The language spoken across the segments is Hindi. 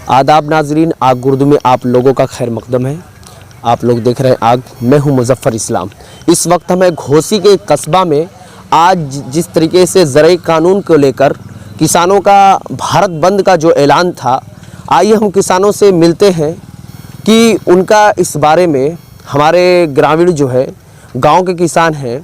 आदाब नाजरीन, आग गुर्दू में आप लोगों का खैर मकदम है। आप लोग देख रहे हैं आग। मैं हूं मुजफ्फर इस्लाम। इस वक्त हमें घोसी के कस्बा में आज जिस तरीके से ज़राई कानून को लेकर किसानों का भारत बंद का जो ऐलान था, आइए हम किसानों से मिलते हैं कि उनका इस बारे में, हमारे ग्रामीण जो है गांव के किसान हैं,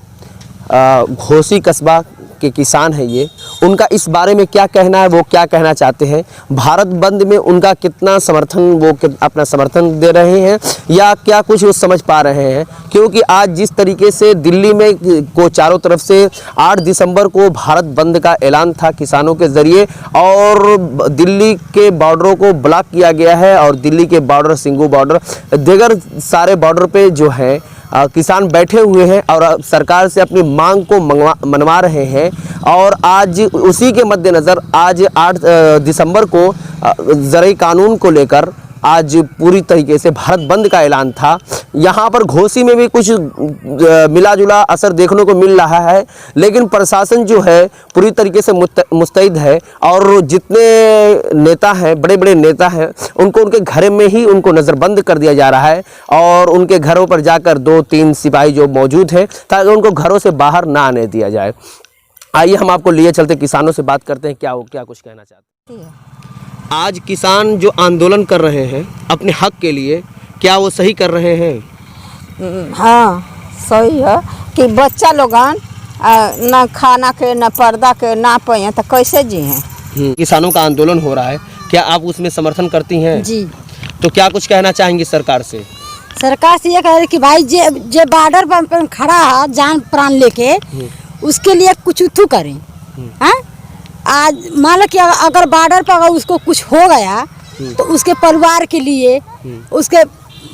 घोसी कस्बा के किसान हैं, ये उनका इस बारे में क्या कहना है, वो क्या कहना चाहते हैं, भारत बंद में उनका कितना समर्थन, वो अपना समर्थन दे रहे हैं या क्या कुछ वो समझ पा रहे हैं। क्योंकि आज जिस तरीके से दिल्ली में को चारों तरफ से 8 दिसंबर को भारत बंद का ऐलान था किसानों के ज़रिए, और दिल्ली के बॉर्डरों को ब्लॉक किया गया है, और दिल्ली के बॉर्डर, सिंगू बॉर्डर, दीगर सारे बॉर्डर पे जो है किसान बैठे हुए हैं और सरकार से अपनी मांग को मनवा रहे हैं। और आज उसी के मद्देनज़र आज 8 दिसंबर को ज़राई कानून को लेकर आज पूरी तरीके से भारत बंद का ऐलान था। यहाँ पर घोसी में भी कुछ मिला जुला असर देखने को मिल रहा है, लेकिन प्रशासन जो है पूरी तरीके से मुस्तैद है, और जितने नेता हैं, बड़े बड़े नेता हैं, उनको उनके घर में ही उनको नज़रबंद कर दिया जा रहा है, और उनके घरों पर जाकर 2-3 सिपाही जो मौजूद हैं ताकि उनको घरों से बाहर ना आने दिया जाए। आइए हम आपको लिए चलते किसानों से बात करते हैं, क्या कुछ कहना चाहते हैं। आज किसान जो आंदोलन कर रहे हैं अपने हक के लिए, क्या वो सही कर रहे हैं? हाँ, सही है कि बच्चा लोगन न खाना के, न पर्दा के, ना पाए तो कैसे जी हैं। किसानों का आंदोलन हो रहा है, क्या आप उसमें समर्थन करती हैं? जी। तो क्या कुछ कहना चाहेंगी सरकार से? सरकार से ये कह रही कि भाई जे बॉर्डर पर खड़ा है जान प्राण लेके, उसके लिए कुछ उठू करें। हाँ, आज मान लो कि अगर बॉर्डर पर उसको कुछ हो गया तो उसके परिवार के लिए, उसके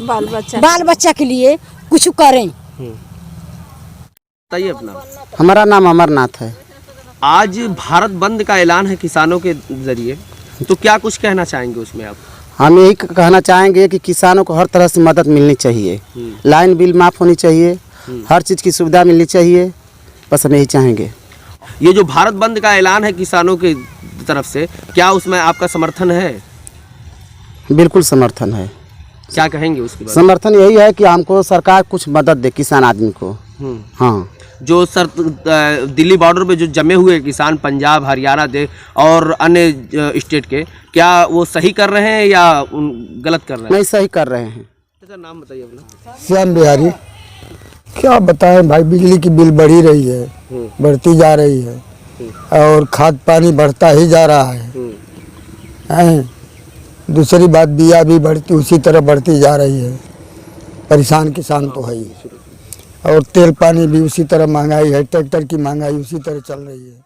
बाल बच्चा के लिए कुछ करें। बताइए अपना। हमारा नाम अमरनाथ है। आज भारत बंद का ऐलान है किसानों के जरिए, तो क्या कुछ कहना चाहेंगे उसमें आप? हम यही कहना चाहेंगे कि किसानों को हर तरह से मदद मिलनी चाहिए, लाइन बिल माफ़ होनी चाहिए, हर चीज़ की सुविधा मिलनी चाहिए, बस हम यही चाहेंगे। ये जो भारत बंद का ऐलान है किसानों की तरफ से, क्या उसमें आपका समर्थन है? बिल्कुल समर्थन है। क्या कहेंगे उसके बाद? समर्थन यही है कि हमको सरकार कुछ मदद दे किसान आदमी को। हाँ, जो दिल्ली बॉर्डर पे जो जमे हुए किसान, पंजाब, हरियाणा दे और अन्य स्टेट के, क्या वो सही कर रहे हैं या गलत कर रहे हैं? नहीं, सही कर रहे हैं। नाम बताइए अपना। श्याम बिहारी। क्या बताएं भाई, बिजली की बिल बढ़ी रही है, बढ़ती जा रही है, और खाद पानी बढ़ता ही जा रहा है। दूसरी बात, बिया भी बढ़ती उसी तरह बढ़ती जा रही है। परेशान किसान तो है ही, और तेल पानी भी उसी तरह महंगाई है, ट्रैक्टर की महंगाई उसी तरह चल रही है।